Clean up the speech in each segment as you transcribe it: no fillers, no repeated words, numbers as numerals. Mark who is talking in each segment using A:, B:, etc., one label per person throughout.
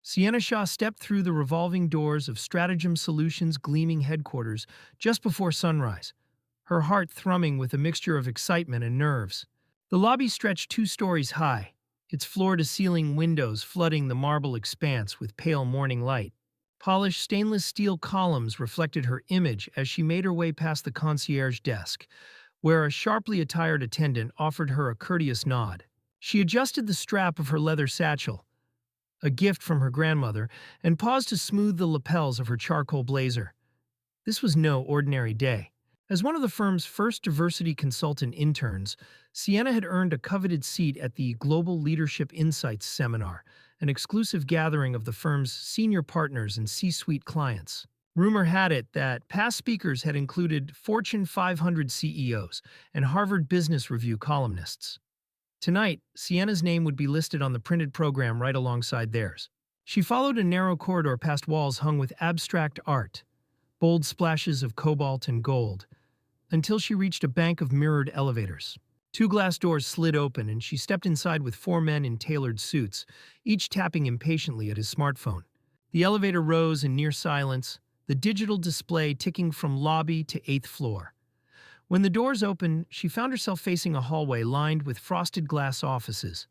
A: Sienna Shaw stepped through the revolving doors of Stratagem Solutions' gleaming headquarters just before sunrise, her heart thrumming with a mixture of excitement and nerves. The lobby stretched 2 stories high, its floor-to-ceiling windows flooding the marble expanse with pale morning light. Polished stainless steel columns reflected her image as she made her way past the concierge desk, where a sharply attired attendant offered her a courteous nod. She adjusted the strap of her leather satchel, a gift from her grandmother, and paused to smooth the lapels of her charcoal blazer. This was no ordinary day. As one of the firm's first diversity consultant interns, Sienna had earned a coveted seat at the Global Leadership Insights Seminar, an exclusive gathering of the firm's senior partners and C-suite clients. Rumor had it that past speakers had included Fortune 500 CEOs and Harvard Business Review columnists. Tonight, Sienna's name would be listed on the printed program right alongside theirs. She followed a narrow corridor past walls hung with abstract art, bold splashes of cobalt and gold, until she reached a bank of mirrored elevators. 2 glass doors slid open and she stepped inside with 4 men in tailored suits, each tapping impatiently at his smartphone. The elevator rose in near silence, the digital display ticking from lobby to 8th floor. When the doors opened, she found herself facing a hallway lined with frosted glass offices.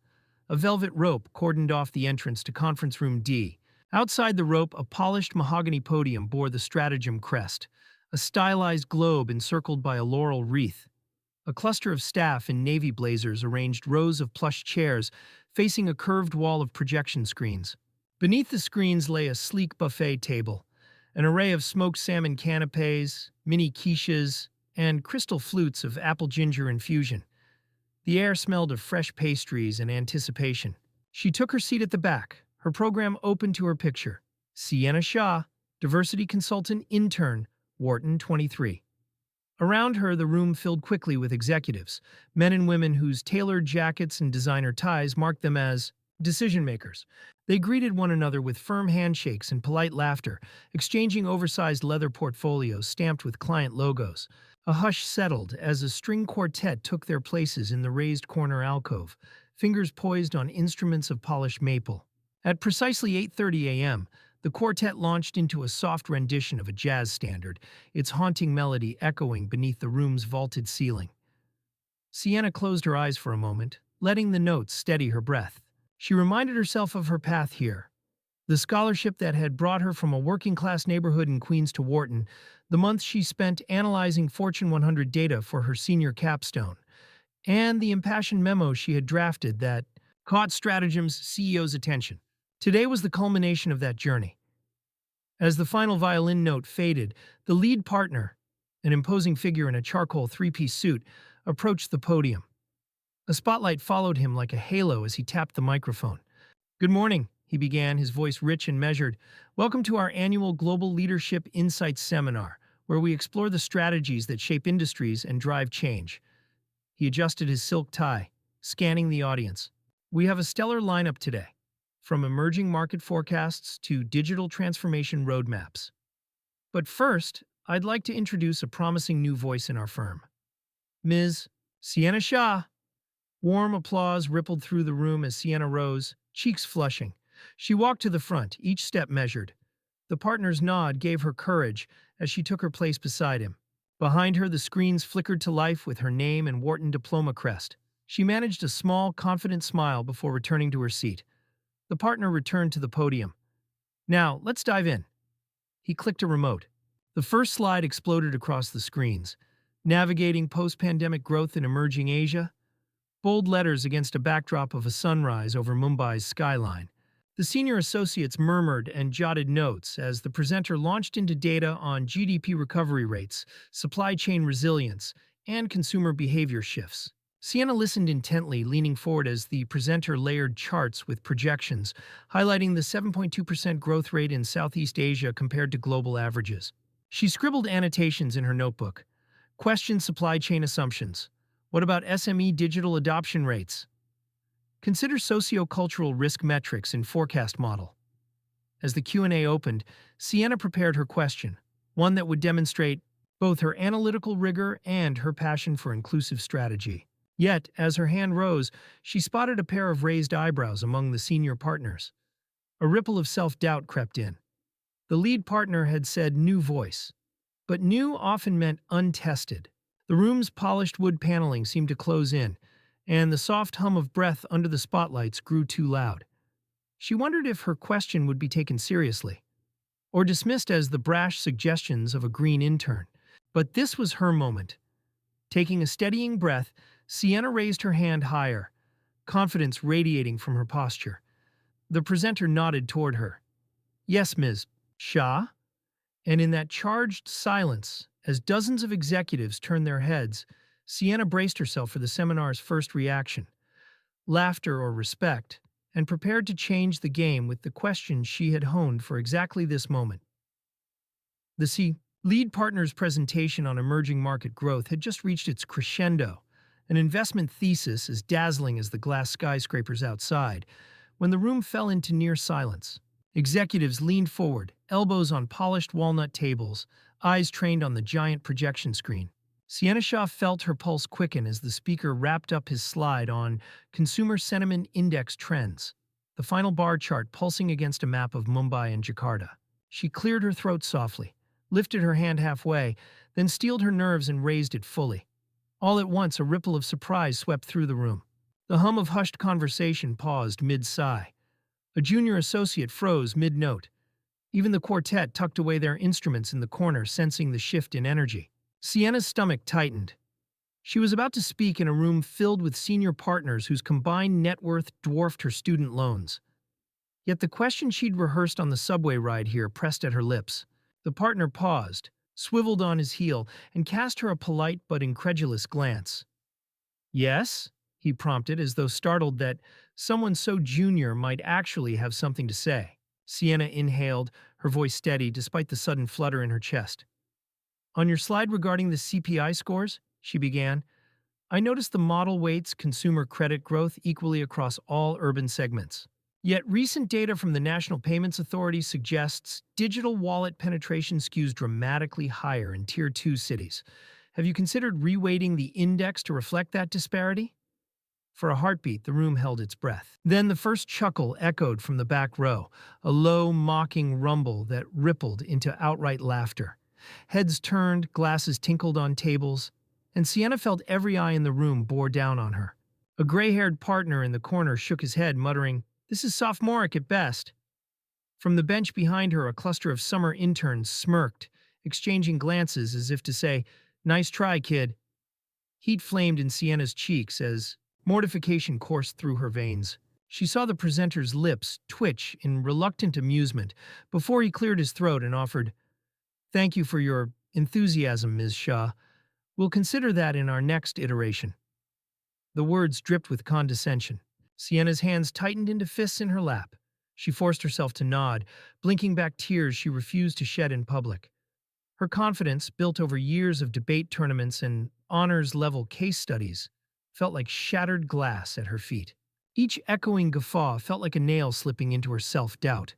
A: A velvet rope cordoned off the entrance to Conference Room D. Outside the rope, a polished mahogany podium bore the Stratagem crest, a stylized globe encircled by a laurel wreath. A cluster of staff in navy blazers arranged rows of plush chairs facing a curved wall of projection screens. Beneath the screens lay a sleek buffet table, an array of smoked salmon canapes, mini quiches, and crystal flutes of apple ginger infusion. The air smelled of fresh pastries and anticipation. She took her seat at the back, her program open to her picture. Sienna Shaw, Diversity Consultant Intern, Wharton 23. Around her, the room filled quickly with executives, men and women whose tailored jackets and designer ties marked them as decision-makers. They greeted one another with firm handshakes and polite laughter, exchanging oversized leather portfolios stamped with client logos. A hush settled as a string quartet took their places in the raised corner alcove, fingers poised on instruments of polished maple. At precisely 8:30 a.m., the quartet launched into a soft rendition of a jazz standard, its haunting melody echoing beneath the room's vaulted ceiling. Sienna closed her eyes for a moment, letting the notes steady her breath. She reminded herself of her path here, the scholarship that had brought her from a working-class neighborhood in Queens to Wharton, the months she spent analyzing Fortune 100 data for her senior capstone, and the impassioned memo she had drafted that caught Stratagem's CEO's attention. Today was the culmination of that journey. As the final violin note faded, the lead partner, an imposing figure in a charcoal 3-piece suit, approached the podium. A spotlight followed him like a halo as he tapped the microphone. "Good morning," he began, his voice rich and measured. "Welcome to our annual Global Leadership Insights Seminar, where we explore the strategies that shape industries and drive change." He adjusted his silk tie, scanning the audience. "We have a stellar lineup today, from emerging market forecasts to digital transformation roadmaps. But first, I'd like to introduce a promising new voice in our firm. Ms. Sienna Shaw." Warm applause rippled through the room as Sienna rose, cheeks flushing. She walked to the front, each step measured. The partner's nod gave her courage as she took her place beside him. Behind her, the screens flickered to life with her name and Wharton Diploma crest. She managed a small, confident smile before returning to her seat. The partner returned to the podium. "Now, let's dive in." He clicked a remote. The first slide exploded across the screens. Navigating post-pandemic growth in emerging Asia? Bold letters against a backdrop of a sunrise over Mumbai's skyline. The senior associates murmured and jotted notes as the presenter launched into data on GDP recovery rates, supply chain resilience, and consumer behavior shifts. Sienna listened intently, leaning forward as the presenter layered charts with projections, highlighting the 7.2% growth rate in Southeast Asia compared to global averages. She scribbled annotations in her notebook. Question supply chain assumptions. What about SME digital adoption rates? Consider sociocultural risk metrics in forecast model. As the Q&A opened, Sienna prepared her question, one that would demonstrate both her analytical rigor and her passion for inclusive strategy. Yet, as her hand rose, she spotted a pair of raised eyebrows among the senior partners. A ripple of self-doubt crept in. The lead partner had said new voice, but new often meant untested. The room's polished wood paneling seemed to close in, and the soft hum of breath under the spotlights grew too loud. She wondered if her question would be taken seriously, or dismissed as the brash suggestions of a green intern. But this was her moment. Taking a steadying breath, Sienna raised her hand higher, confidence radiating from her posture. The presenter nodded toward her. "Yes, Ms. Shah?" And in that charged silence, as dozens of executives turned their heads, Sienna braced herself for the seminar's first reaction, laughter or respect, and prepared to change the game with the question she had honed for exactly this moment. The lead partner's presentation on emerging market growth had just reached its crescendo, an investment thesis as dazzling as the glass skyscrapers outside, when the room fell into near silence. Executives leaned forward, elbows on polished walnut tables, eyes trained on the giant projection screen. Sienna Shah felt her pulse quicken as the speaker wrapped up his slide on Consumer Sentiment Index Trends, the final bar chart pulsing against a map of Mumbai and Jakarta. She cleared her throat softly, lifted her hand halfway, then steeled her nerves and raised it fully. All at once, a ripple of surprise swept through the room. The hum of hushed conversation paused mid-sigh. A junior associate froze mid-note. Even the quartet tucked away their instruments in the corner, sensing the shift in energy. Sienna's stomach tightened. She was about to speak in a room filled with senior partners whose combined net worth dwarfed her student loans. Yet the question she'd rehearsed on the subway ride here pressed at her lips. The partner paused, swiveled on his heel, and cast her a polite but incredulous glance. "Yes?" he prompted, as though startled that someone so junior might actually have something to say. Sienna inhaled, her voice steady despite the sudden flutter in her chest. "On your slide regarding the CPI scores," she began, "I noticed the model weights consumer credit growth equally across all urban segments. Yet recent data from the National Payments Authority suggests digital wallet penetration skews dramatically higher in Tier 2 cities. Have you considered reweighting the index to reflect that disparity?" For a heartbeat, the room held its breath. Then the first chuckle echoed from the back row, a low, mocking rumble that rippled into outright laughter. Heads turned, glasses tinkled on tables, and Sienna felt every eye in the room bore down on her. A gray-haired partner in the corner shook his head, muttering, "This is sophomoric at best." From the bench behind her, a cluster of summer interns smirked, exchanging glances as if to say, "Nice try, kid." Heat flamed in Sienna's cheeks as mortification coursed through her veins. She saw the presenter's lips twitch in reluctant amusement before he cleared his throat and offered, "Thank you for your enthusiasm, Ms. Shah. We'll consider that in our next iteration." The words dripped with condescension. Sienna's hands tightened into fists in her lap. She forced herself to nod, blinking back tears she refused to shed in public. Her confidence, built over years of debate tournaments and honors-level case studies, felt like shattered glass at her feet. Each echoing guffaw felt like a nail slipping into her self-doubt.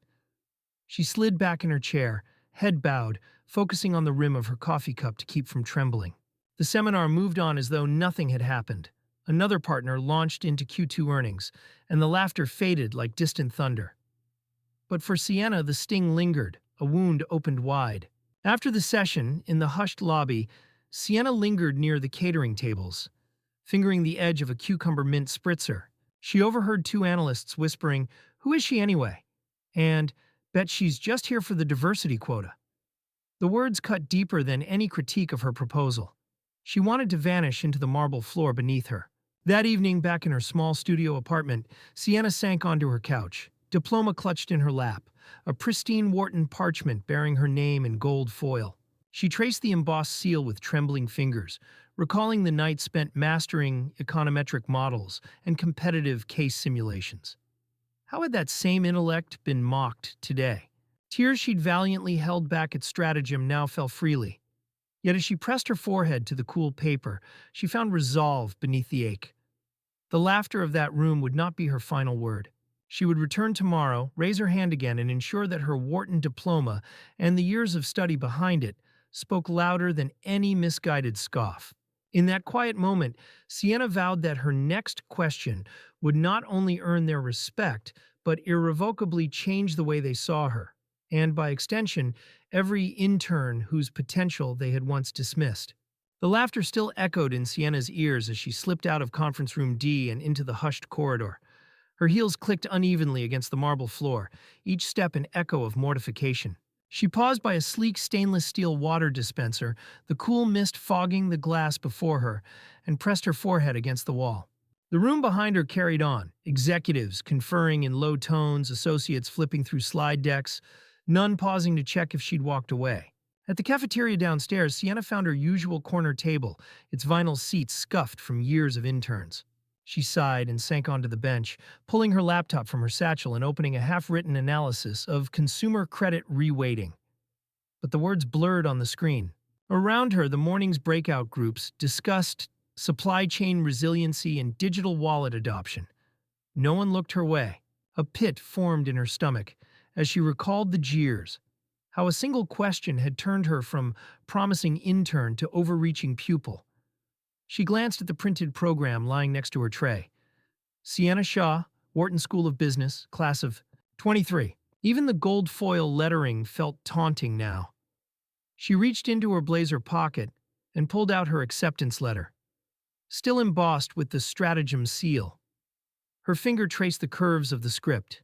A: She slid back in her chair, head bowed, focusing on the rim of her coffee cup to keep from trembling. The seminar moved on as though nothing had happened. Another partner launched into Q2 earnings, and the laughter faded like distant thunder. But for Sienna, the sting lingered, a wound opened wide. After the session, in the hushed lobby, Sienna lingered near the catering tables, fingering the edge of a cucumber mint spritzer. She overheard two analysts whispering, "Who is she anyway?" and "Bet she's just here for the diversity quota." The words cut deeper than any critique of her proposal. She wanted to vanish into the marble floor beneath her. That evening, back in her small studio apartment, Sienna sank onto her couch, Diploma clutched in her lap, a pristine Wharton parchment bearing her name in gold foil. She traced the embossed seal with trembling fingers, recalling the night spent mastering econometric models and competitive case simulations. How had that same intellect been mocked today? Tears she'd valiantly held back at stratagem now fell freely. Yet as she pressed her forehead to the cool paper, she found resolve beneath the ache. The laughter of that room would not be her final word. She would return tomorrow, raise her hand again, and ensure that her Wharton diploma and the years of study behind it spoke louder than any misguided scoff. In that quiet moment, Sienna vowed that her next question would not only earn their respect, but irrevocably changed the way they saw her, and by extension, every intern whose potential they had once dismissed. The laughter still echoed in Sienna's ears as she slipped out of conference room D and into the hushed corridor. Her heels clicked unevenly against the marble floor, each step an echo of mortification. She paused by a sleek stainless steel water dispenser, the cool mist fogging the glass before her, and pressed her forehead against the wall. The room behind her carried on, executives conferring in low tones, associates flipping through slide decks, none pausing to check if she'd walked away. At the cafeteria downstairs, Sienna found her usual corner table, its vinyl seats scuffed from years of interns. She sighed and sank onto the bench, pulling her laptop from her satchel and opening a half-written analysis of consumer credit reweighting. But the words blurred on the screen. Around her, the morning's breakout groups discussed supply chain resiliency and digital wallet adoption. No one looked her way. A pit formed in her stomach as she recalled the jeers, how a single question had turned her from promising intern to overreaching pupil. She glanced at the printed program lying next to her tray. Sienna Shaw, Wharton School of Business, class of 23. Even the gold foil lettering felt taunting now. She reached into her blazer pocket and pulled out her acceptance letter, still embossed with the stratagem seal. Her finger traced the curves of the script.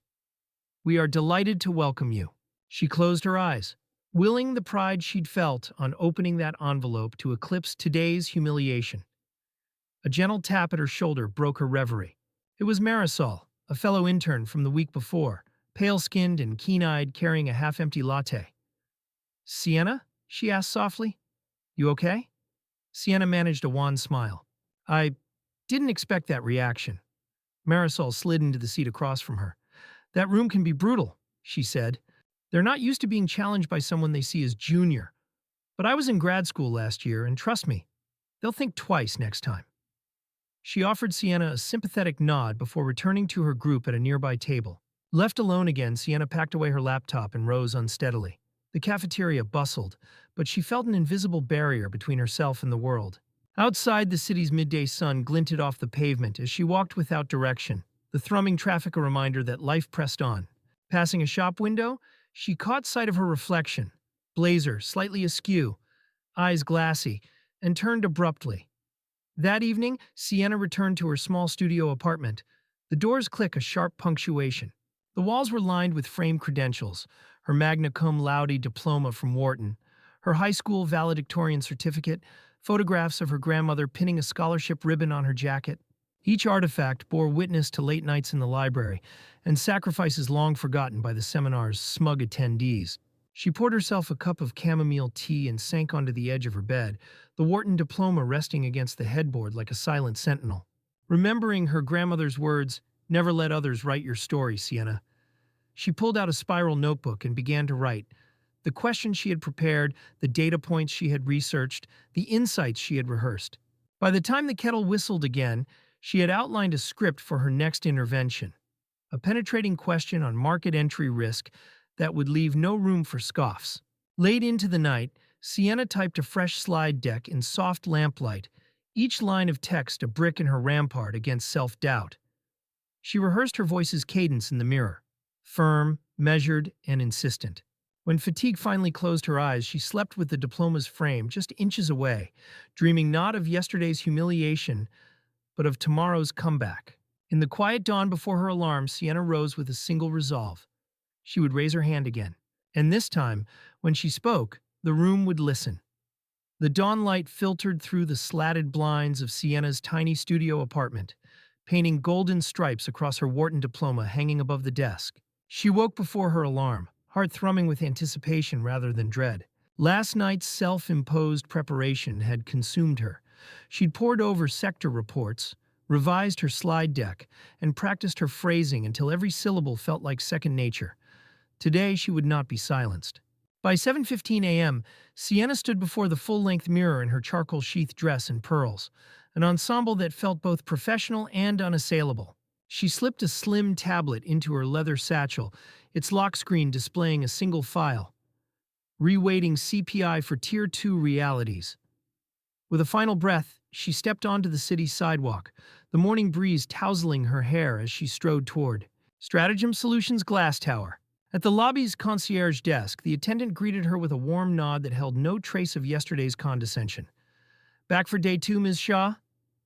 A: "We are delighted to welcome you." She closed her eyes, willing the pride she'd felt on opening that envelope to eclipse today's humiliation. A gentle tap at her shoulder broke her reverie. It was Marisol, a fellow intern from the week before, pale-skinned and keen-eyed, carrying a half-empty latte. "Sienna?" she asked softly. "You okay?" Sienna managed a wan smile. "I didn't expect that reaction." Marisol slid into the seat across from her. "That room can be brutal," she said. "They're not used to being challenged by someone they see as junior. But I was in grad school last year, and trust me, they'll think twice next time." She offered Sienna a sympathetic nod before returning to her group at a nearby table. Left alone again, Sienna packed away her laptop and rose unsteadily. The cafeteria bustled, but she felt an invisible barrier between herself and the world. Outside, the city's midday sun glinted off the pavement as she walked without direction, the thrumming traffic a reminder that life pressed on. Passing a shop window, she caught sight of her reflection, blazer slightly askew, eyes glassy, and turned abruptly. That evening, Sienna returned to her small studio apartment. The doors click a sharp punctuation. The walls were lined with framed credentials, her magna cum laude diploma from Wharton, her high school valedictorian certificate, photographs of her grandmother pinning a scholarship ribbon on her jacket. Each artifact bore witness to late nights in the library and sacrifices long forgotten by the seminar's smug attendees. She poured herself a cup of chamomile tea and sank onto the edge of her bed, the Wharton diploma resting against the headboard like a silent sentinel. Remembering her grandmother's words, "Never let others write your story, Sienna," she pulled out a spiral notebook and began to write. The questions she had prepared, the data points she had researched, the insights she had rehearsed. By the time the kettle whistled again, she had outlined a script for her next intervention, a penetrating question on market entry risk that would leave no room for scoffs. Late into the night, Sienna typed a fresh slide deck in soft lamplight, each line of text a brick in her rampart against self-doubt. She rehearsed her voice's cadence in the mirror, firm, measured, and insistent. When fatigue finally closed her eyes, she slept with the diploma's frame just inches away, dreaming not of yesterday's humiliation, but of tomorrow's comeback. In the quiet dawn before her alarm, Sienna rose with a single resolve. She would raise her hand again. And this time, when she spoke, the room would listen. The dawn light filtered through the slatted blinds of Sienna's tiny studio apartment, painting golden stripes across her Wharton diploma hanging above the desk. She woke before her alarm, heart thrumming with anticipation rather than dread. Last night's self-imposed preparation had consumed her. She'd pored over sector reports, revised her slide deck, and practiced her phrasing until every syllable felt like second nature. Today, she would not be silenced. By 7:15 a.m., Sienna stood before the full-length mirror in her charcoal-sheath dress and pearls, an ensemble that felt both professional and unassailable. She slipped a slim tablet into her leather satchel, its lock screen displaying a single file, reweighting CPI for Tier 2 realities. With a final breath, she stepped onto the city's sidewalk, the morning breeze tousling her hair as she strode toward Stratagem Solutions Glass Tower. At the lobby's concierge desk, the attendant greeted her with a warm nod that held no trace of yesterday's condescension. "Back for day 2, Ms. Shaw?"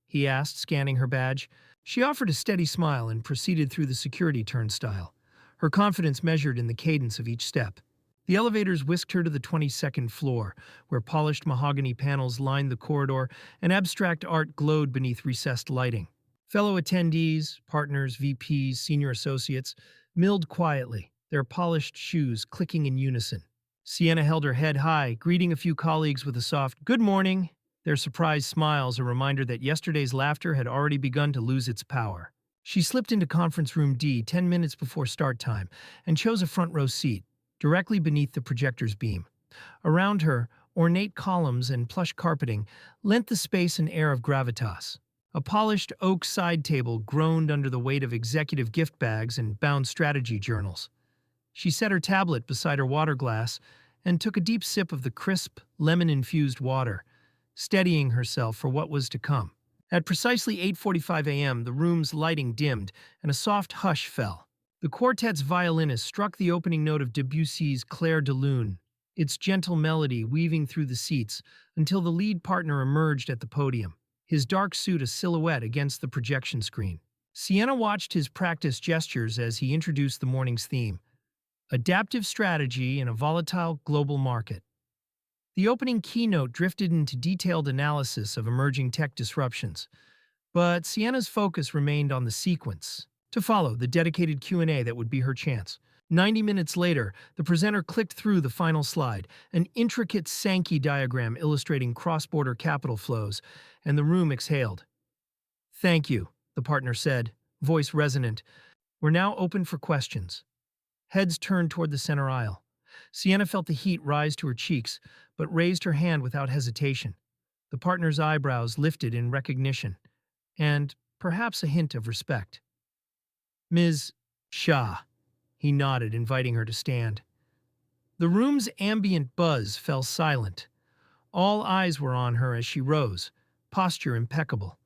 A: he asked, scanning her badge. She offered a steady smile and proceeded through the security turnstile, her confidence measured in the cadence of each step. The elevators whisked her to the 22nd floor, where polished mahogany panels lined the corridor and abstract art glowed beneath recessed lighting. Fellow attendees, partners, VPs, senior associates, milled quietly, their polished shoes clicking in unison. Sienna held her head high, greeting a few colleagues with a soft "good morning," their surprised smiles a reminder that yesterday's laughter had already begun to lose its power. She slipped into conference room D 10 minutes before start time and chose a front row seat, directly beneath the projector's beam. Around her, ornate columns and plush carpeting lent the space an air of gravitas. A polished oak side table groaned under the weight of executive gift bags and bound strategy journals. She set her tablet beside her water glass and took a deep sip of the crisp, lemon-infused water, steadying herself for what was to come. At precisely 8:45 a.m., the room's lighting dimmed and a soft hush fell. The quartet's violinist struck the opening note of Debussy's Clair de Lune, its gentle melody weaving through the seats until the lead partner emerged at the podium, his dark suit a silhouette against the projection screen. Sienna watched his practiced gestures as he introduced the morning's theme: adaptive strategy in a volatile global market. The opening keynote drifted into detailed analysis of emerging tech disruptions, but Sienna's focus remained on the sequence to follow, the dedicated Q&A that would be her chance. 90 minutes later, the presenter clicked through the final slide, an intricate Sankey diagram illustrating cross-border capital flows, and the room exhaled. "Thank you," the partner said, voice resonant. "We're now open for questions." Heads turned toward the center aisle. Sienna felt the heat rise to her cheeks, but raised her hand without hesitation. The partner's eyebrows lifted in recognition, and perhaps a hint of respect. "Ms. Shah," he nodded, inviting her to stand. The room's ambient buzz fell silent. All eyes were on her as she rose, posture impeccable.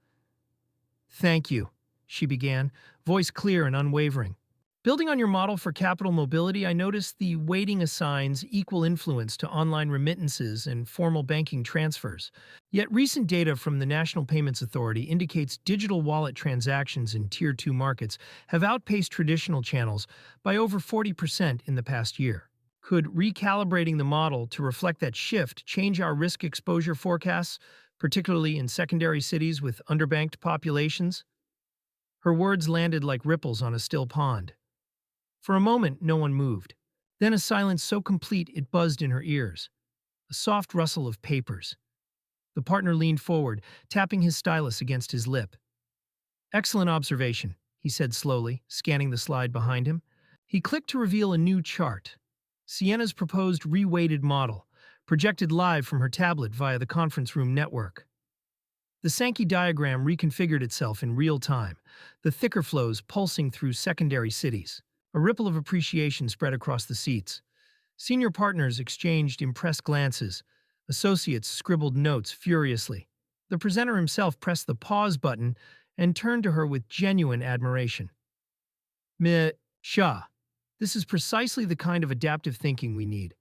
A: "Thank you," she began, voice clear and unwavering. "Building on your model for capital mobility, I noticed the weighting assigns equal influence to online remittances and formal banking transfers. Yet recent data from the National Payments Authority indicates digital wallet transactions in Tier 2 markets have outpaced traditional channels by over 40% in the past year. Could recalibrating the model to reflect that shift change our risk exposure forecasts, particularly in secondary cities with underbanked populations?" Her words landed like ripples on a still pond. For a moment, no one moved. Then a silence so complete it buzzed in her ears. A soft rustle of papers. The partner leaned forward, tapping his stylus against his lip. "Excellent observation," he said slowly, scanning the slide behind him. He clicked to reveal a new chart. Sienna's proposed reweighted model, projected live from her tablet via the conference room network. The Sankey diagram reconfigured itself in real time, the thicker flows pulsing through secondary cities. A ripple of appreciation spread across the seats. Senior partners exchanged impressed glances. Associates scribbled notes furiously. The presenter himself pressed the pause button and turned to her with genuine admiration. "Ms. Shah, this is precisely the kind of adaptive thinking we need.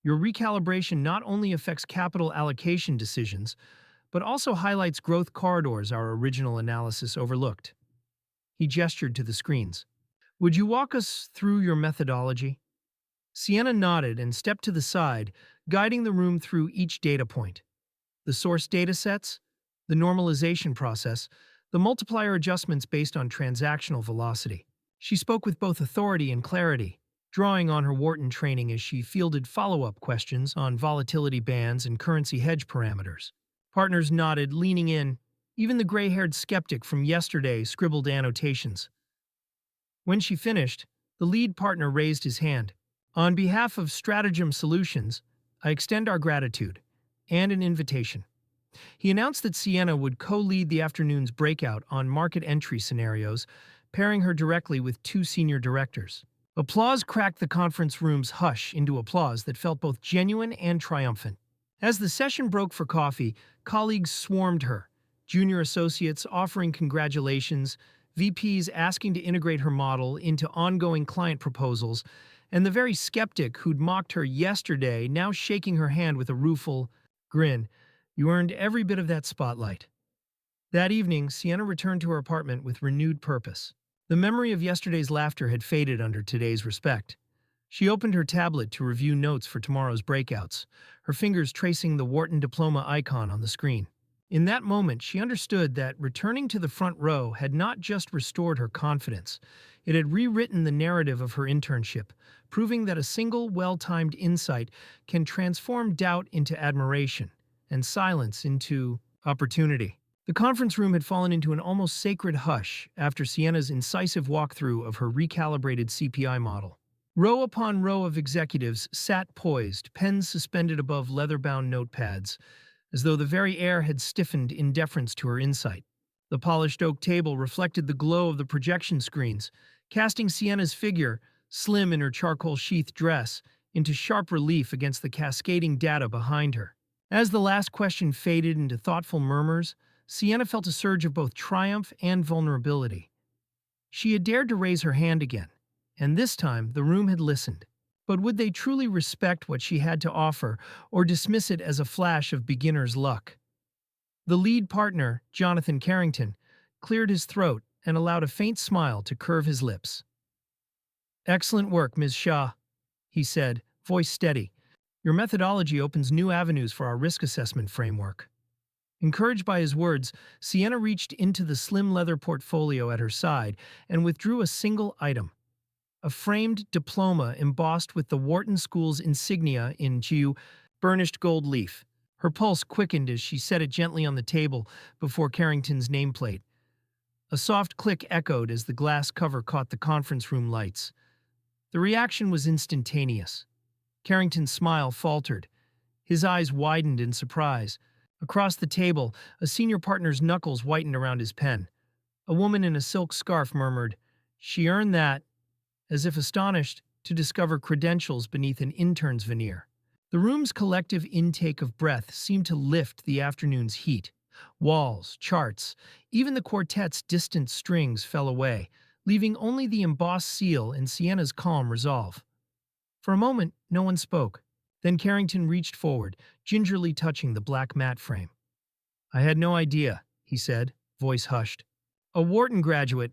A: Your recalibration not only affects capital allocation decisions, but also highlights growth corridors our original analysis overlooked." He gestured to the screens. "Would you walk us through your methodology?" Sienna nodded and stepped to the side, guiding the room through each data point. The source data sets, the normalization process, the multiplier adjustments based on transactional velocity. She spoke with both authority and clarity, drawing on her Wharton training as she fielded follow-up questions on volatility bands and currency hedge parameters. Partners nodded, leaning in. Even the gray-haired skeptic from yesterday scribbled annotations. When she finished, the lead partner raised his hand. "On behalf of Stratagem Solutions, I extend our gratitude and an invitation." He announced that Sienna would co-lead the afternoon's breakout on market entry scenarios, pairing her directly with two senior directors. Applause cracked the conference room's hush into applause that felt both genuine and triumphant. As the session broke for coffee, colleagues swarmed her, junior associates offering congratulations, VPs asking to integrate her model into ongoing client proposals, and the very skeptic who'd mocked her yesterday now shaking her hand with a rueful grin. You earned every bit of that spotlight. That evening, Sienna returned to her apartment with renewed purpose. The memory of yesterday's laughter had faded under today's respect. She opened her tablet to review notes for tomorrow's breakouts, her fingers tracing the Wharton Diploma icon on the screen. In that moment, she understood that returning to the front row had not just restored her confidence, it had rewritten the narrative of her internship, proving that a single, well-timed insight can transform doubt into admiration and silence into opportunity. The conference room had fallen into an almost sacred hush after Sienna's incisive walkthrough of her recalibrated CPI model. Row upon row of executives sat poised, pens suspended above leather-bound notepads, as though the very air had stiffened in deference to her insight. The polished oak table reflected the glow of the projection screens, casting Sienna's figure, slim in her charcoal-sheathed dress, into sharp relief against the cascading data behind her. As the last question faded into thoughtful murmurs, Sienna felt a surge of both triumph and vulnerability. She had dared to raise her hand again, and this time the room had listened. But would they truly respect what she had to offer, or dismiss it as a flash of beginner's luck? The lead partner, Jonathan Carrington, cleared his throat and allowed a faint smile to curve his lips. "Excellent work, Ms. Shah," he said, voice steady. "Your methodology opens new avenues for our risk assessment framework." Encouraged by his words, Sienna reached into the slim leather portfolio at her side and withdrew a single item. A framed diploma embossed with the Wharton School's insignia in burnished gold leaf. Her pulse quickened as she set it gently on the table before Carrington's nameplate. A soft click echoed as the glass cover caught the conference room lights. The reaction was instantaneous. Carrington's smile faltered. His eyes widened in surprise. Across the table, a senior partner's knuckles whitened around his pen. A woman in a silk scarf murmured, "She earned that," as if astonished to discover credentials beneath an intern's veneer. The room's collective intake of breath seemed to lift the afternoon's heat. Walls, charts, even the quartet's distant strings fell away, leaving only the embossed seal and Sienna's calm resolve. For a moment, no one spoke. Then Carrington reached forward, gingerly touching the black mat frame. "I had no idea," he said, voice hushed. "A Wharton graduate."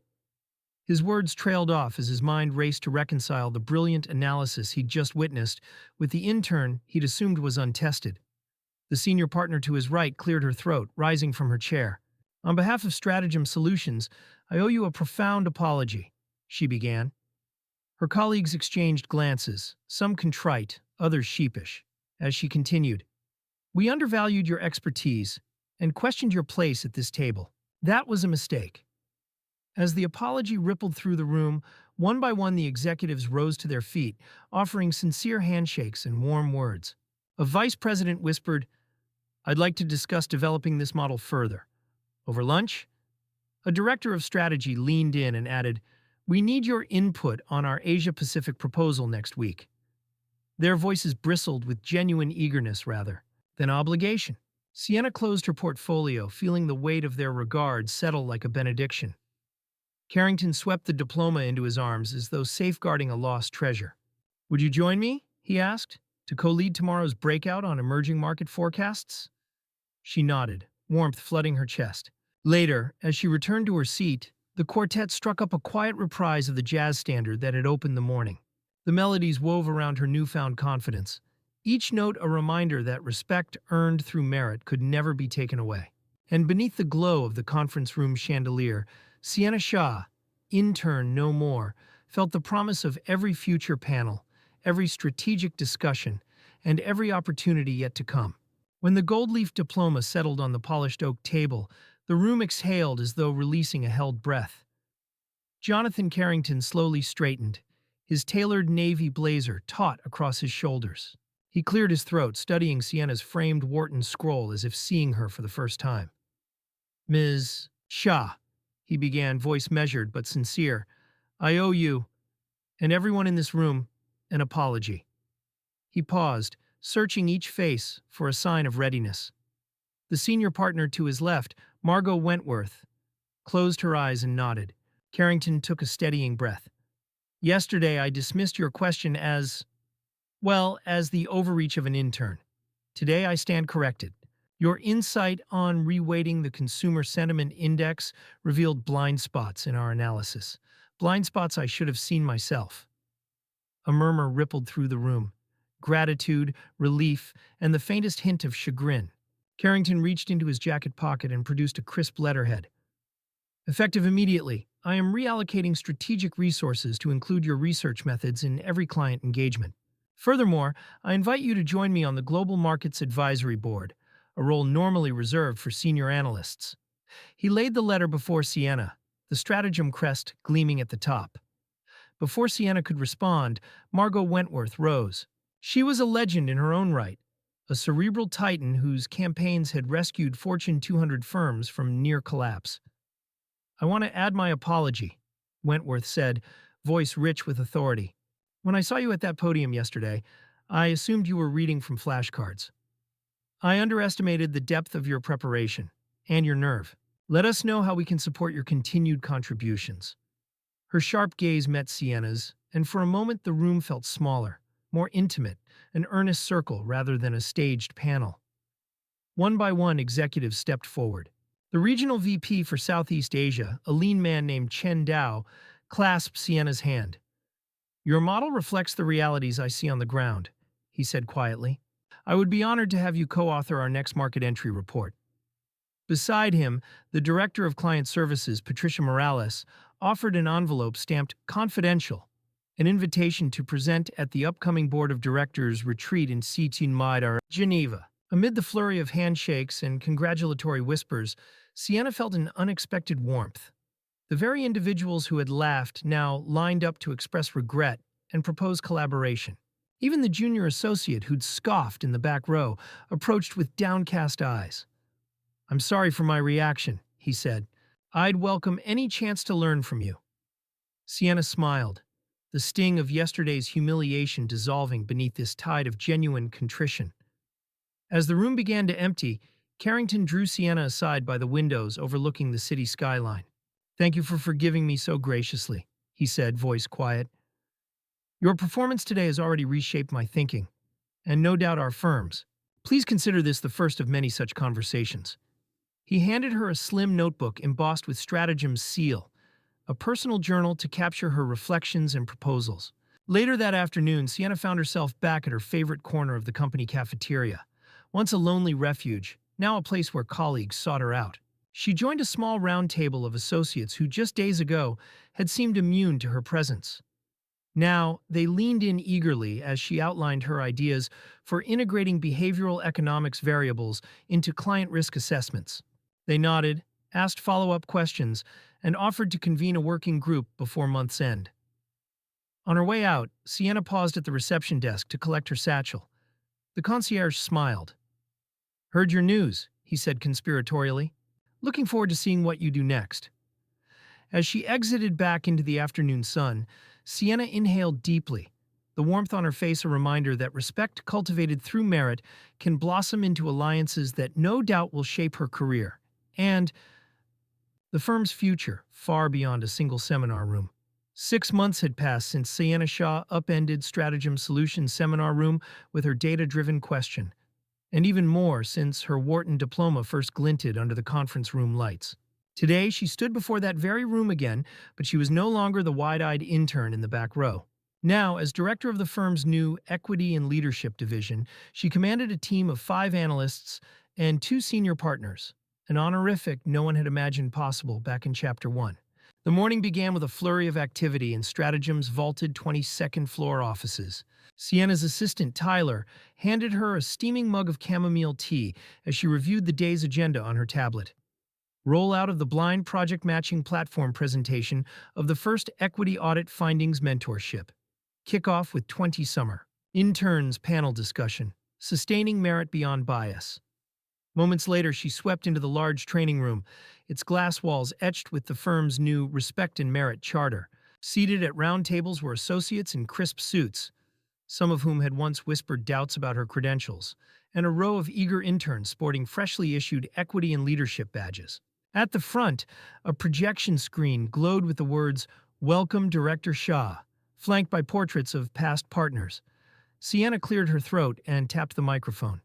A: His words trailed off as his mind raced to reconcile the brilliant analysis he'd just witnessed with the intern he'd assumed was untested. The senior partner to his right cleared her throat, rising from her chair. "On behalf of Stratagem Solutions, I owe you a profound apology," she began. Her colleagues exchanged glances, some contrite, others sheepish, as she continued. "We undervalued your expertise and questioned your place at this table. That was a mistake." As the apology rippled through the room, one by one the executives rose to their feet, offering sincere handshakes and warm words. A vice president whispered, "I'd like to discuss developing this model further." Over lunch, a director of strategy leaned in and added, "We need your input on our Asia-Pacific proposal next week." Their voices bristled with genuine eagerness rather than obligation. Sienna closed her portfolio, feeling the weight of their regard settle like a benediction. Carrington swept the diploma into his arms as though safeguarding a lost treasure. "Would you join me," he asked, "to co-lead tomorrow's breakout on emerging market forecasts?" She nodded, warmth flooding her chest. Later, as she returned to her seat, the quartet struck up a quiet reprise of the jazz standard that had opened the morning. The melodies wove around her newfound confidence, each note a reminder that respect earned through merit could never be taken away. And beneath the glow of the conference room chandelier, Sienna Shah, intern no more, felt the promise of every future panel, every strategic discussion, and every opportunity yet to come. When the gold-leaf diploma settled on the polished oak table, the room exhaled as though releasing a held breath. Jonathan Carrington slowly straightened, his tailored navy blazer taut across his shoulders. He cleared his throat, studying Sienna's framed Wharton scroll as if seeing her for the first time. "Ms. Shah," he began, voice measured but sincere, "I owe you, and everyone in this room, an apology." He paused, searching each face for a sign of readiness. The senior partner to his left, Margot Wentworth, closed her eyes and nodded. Carrington took a steadying breath. Yesterday, I dismissed your question as the overreach of an intern. Today, I stand corrected. Your insight on reweighting the Consumer Sentiment Index revealed blind spots in our analysis. Blind spots I should have seen myself. A murmur rippled through the room. Gratitude, relief, and the faintest hint of chagrin. Carrington reached into his jacket pocket and produced a crisp letterhead. Effective immediately, I am reallocating strategic resources to include your research methods in every client engagement. Furthermore, I invite you to join me on the Global Markets Advisory Board, a role normally reserved for senior analysts. He laid the letter before Sienna, the stratagem crest gleaming at the top. Before Sienna could respond, Margot Wentworth rose. She was a legend in her own right, a cerebral titan whose campaigns had rescued Fortune 200 firms from near collapse. I want to add my apology, Wentworth said, voice rich with authority. When I saw you at that podium yesterday, I assumed you were reading from flashcards. I underestimated the depth of your preparation and your nerve. Let us know how we can support your continued contributions. Her sharp gaze met Sienna's, and for a moment the room felt smaller, more intimate, an earnest circle rather than a staged panel. One by one, executives stepped forward. The regional VP for Southeast Asia, a lean man named Chen Dao, clasped Sienna's hand. Your model reflects the realities I see on the ground, he said quietly. I would be honored to have you co-author our next market entry report. Beside him, the Director of Client Services, Patricia Morales, offered an envelope stamped Confidential, an invitation to present at the upcoming Board of Directors retreat in Sitin Midar, Geneva. Amid the flurry of handshakes and congratulatory whispers, Sienna felt an unexpected warmth. The very individuals who had laughed now lined up to express regret and propose collaboration. Even the junior associate who'd scoffed in the back row approached with downcast eyes. I'm sorry for my reaction, he said. I'd welcome any chance to learn from you. Sienna smiled, the sting of yesterday's humiliation dissolving beneath this tide of genuine contrition. As the room began to empty, Carrington drew Sienna aside by the windows overlooking the city skyline. Thank you for forgiving me so graciously, he said, voice quiet. Your performance today has already reshaped my thinking, and no doubt our firm's. Please consider this the first of many such conversations. He handed her a slim notebook embossed with Stratagem's seal, a personal journal to capture her reflections and proposals. Later that afternoon, Sienna found herself back at her favorite corner of the company cafeteria, once a lonely refuge, now a place where colleagues sought her out. She joined a small round table of associates who just days ago had seemed immune to her presence. Now, they leaned in eagerly as she outlined her ideas for integrating behavioral economics variables into client risk assessments. They nodded, asked follow-up questions, and offered to convene a working group before month's end. On her way out, Sienna paused at the reception desk to collect her satchel. The concierge smiled. Heard your news, he said conspiratorially. Looking forward to seeing what you do next. As she exited back into the afternoon sun, Sienna inhaled deeply, the warmth on her face a reminder that respect cultivated through merit can blossom into alliances that no doubt will shape her career and the firm's future far beyond a single seminar room. 6 months had passed since Sienna Shaw upended Stratagem Solutions seminar room with her data-driven question, and even more since her Wharton diploma first glinted under the conference room lights. Today, she stood before that very room again, but she was no longer the wide-eyed intern in the back row. Now, as director of the firm's new Equity and Leadership Division, she commanded a team of 5 analysts and 2 senior partners, an honorific no one had imagined possible back in Chapter 1. The morning began with a flurry of activity in Stratagem's vaulted 22nd floor offices. Sienna's assistant, Tyler, handed her a steaming mug of chamomile tea as she reviewed the day's agenda on her tablet. Rollout of the blind project matching platform presentation of the first Equity Audit Findings Mentorship. Kickoff with 20 Summer. Interns panel discussion. Sustaining merit beyond bias. Moments later, she swept into the large training room, its glass walls etched with the firm's new Respect and Merit Charter. Seated at round tables were associates in crisp suits, some of whom had once whispered doubts about her credentials, and a row of eager interns sporting freshly issued Equity and Leadership badges. At the front, a projection screen glowed with the words, "Welcome, Director Shah," flanked by portraits of past partners. Sienna cleared her throat and tapped the microphone.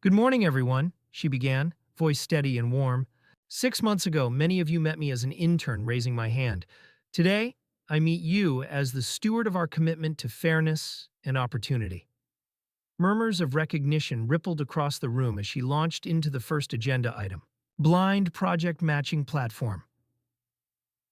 A: "Good morning, everyone," she began, voice steady and warm. "6 months ago, many of you met me as an intern, raising my hand. Today, I meet you as the steward of our commitment to fairness and opportunity." Murmurs of recognition rippled across the room as she launched into the first agenda item: Blind Project Matching Platform.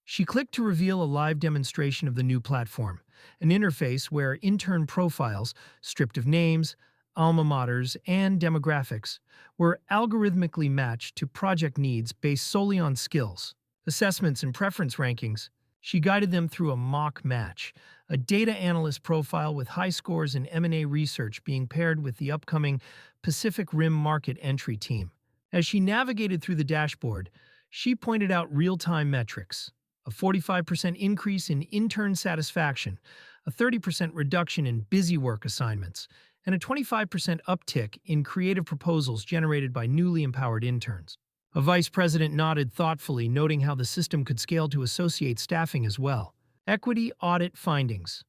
A: She clicked to reveal a live demonstration of the new platform, an interface where intern profiles, stripped of names, alma maters, and demographics, were algorithmically matched to project needs based solely on skills, assessments, and preference rankings. She guided them through a mock match, a data analyst profile with high scores in M&A research being paired with the upcoming Pacific Rim market entry team. As she navigated through the dashboard, she pointed out real-time metrics: a 45% increase in intern satisfaction, a 30% reduction in busy work assignments, and a 25% uptick in creative proposals generated by newly empowered interns. A vice president nodded thoughtfully, noting how the system could scale to associate staffing as well. Equity audit findings.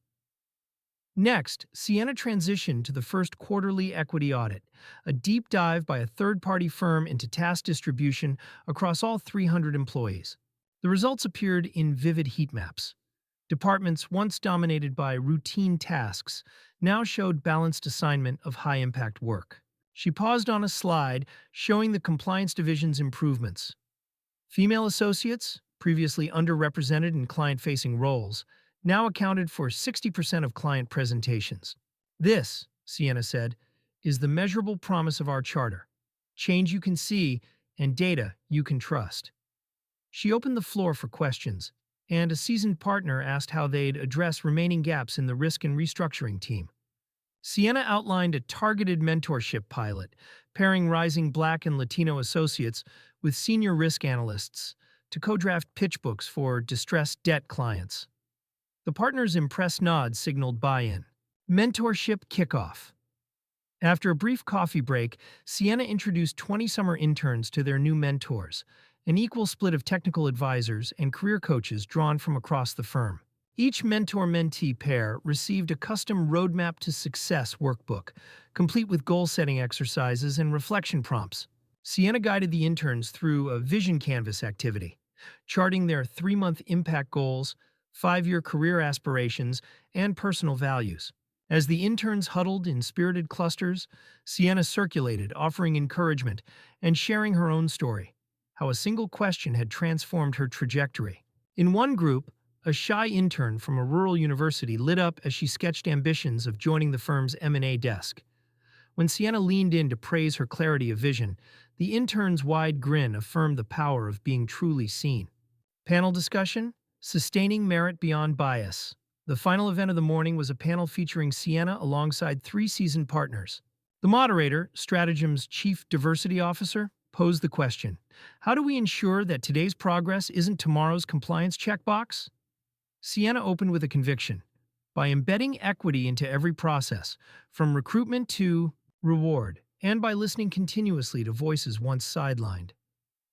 A: Next, Sienna transitioned to the first quarterly equity audit, a deep dive by a third-party firm into task distribution across all 300 employees. The results appeared in vivid heat maps. Departments once dominated by routine tasks now showed balanced assignment of high-impact work. She paused on a slide showing the compliance division's improvements. Female associates, previously underrepresented in client-facing roles, now accounted for 60% of client presentations. "This," Sienna said, "is the measurable promise of our charter: change you can see and data you can trust." She opened the floor for questions, and a seasoned partner asked how they'd address remaining gaps in the risk and restructuring team. Sienna outlined a targeted mentorship pilot, pairing rising Black and Latino associates with senior risk analysts to co-draft pitch books for distressed debt clients. The partner's impressed nod signaled buy-in. Mentorship kickoff. After a brief coffee break, Sienna introduced 20 summer interns to their new mentors, an equal split of technical advisors and career coaches drawn from across the firm. Each mentor-mentee pair received a custom Roadmap to Success workbook, complete with goal-setting exercises and reflection prompts. Sienna guided the interns through a vision canvas activity, charting their 3-month impact goals, 5-year career aspirations, and personal values. As the interns huddled in spirited clusters, Sienna circulated, offering encouragement and sharing her own story, how a single question had transformed her trajectory. In one group, a shy intern from a rural university lit up as she sketched ambitions of joining the firm's M&A desk. When Sienna leaned in to praise her clarity of vision, the intern's wide grin affirmed the power of being truly seen. Panel discussion: Sustaining Merit Beyond Bias. The final event of the morning was a panel featuring Sienna alongside 3 seasoned partners. The moderator, Strategy's Chief Diversity Officer, posed the question: how do we ensure that today's progress isn't tomorrow's compliance checkbox? Sienna opened with a conviction: by embedding equity into every process, from recruitment to reward, and by listening continuously to voices once sidelined.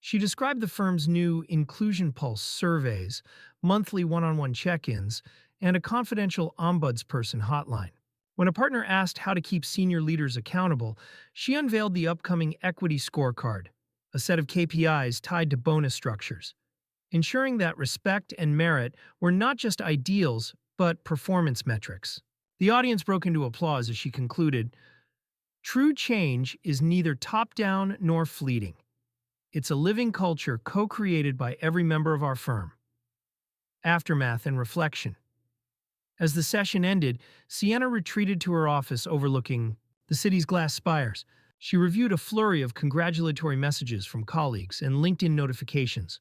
A: She described the firm's new Inclusion Pulse surveys, monthly one-on-one check-ins, and a confidential ombudsperson hotline. When a partner asked how to keep senior leaders accountable, she unveiled the upcoming Equity Scorecard, a set of KPIs tied to bonus structures, ensuring that respect and merit were not just ideals, but performance metrics. The audience broke into applause as she concluded, "True change is neither top-down nor fleeting. It's a living culture co-created by every member of our firm." Aftermath and reflection. As the session ended, Sienna retreated to her office overlooking the city's glass spires. She reviewed a flurry of congratulatory messages from colleagues and LinkedIn notifications,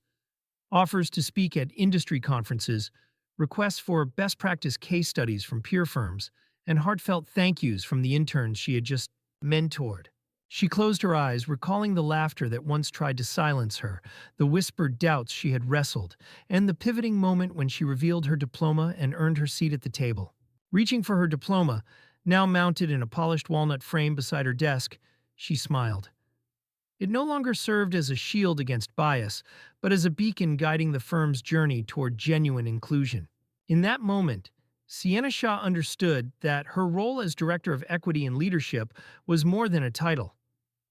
A: offers to speak at industry conferences, requests for best practice case studies from peer firms, and heartfelt thank yous from the interns she had just mentored. She closed her eyes, recalling the laughter that once tried to silence her, the whispered doubts she had wrestled, and the pivoting moment when she revealed her diploma and earned her seat at the table. Reaching for her diploma, now mounted in a polished walnut frame beside her desk, she smiled. It no longer served as a shield against bias, but as a beacon guiding the firm's journey toward genuine inclusion. In that moment, Sienna Shaw understood that her role as Director of Equity and Leadership was more than a title.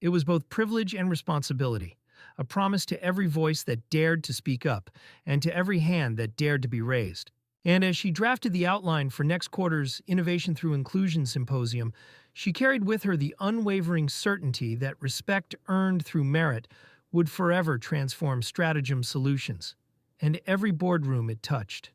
A: It was both privilege and responsibility, a promise to every voice that dared to speak up, and to every hand that dared to be raised. And as she drafted the outline for next quarter's Innovation Through Inclusion Symposium, she carried with her the unwavering certainty that respect earned through merit would forever transform Stratagem Solutions and every boardroom it touched.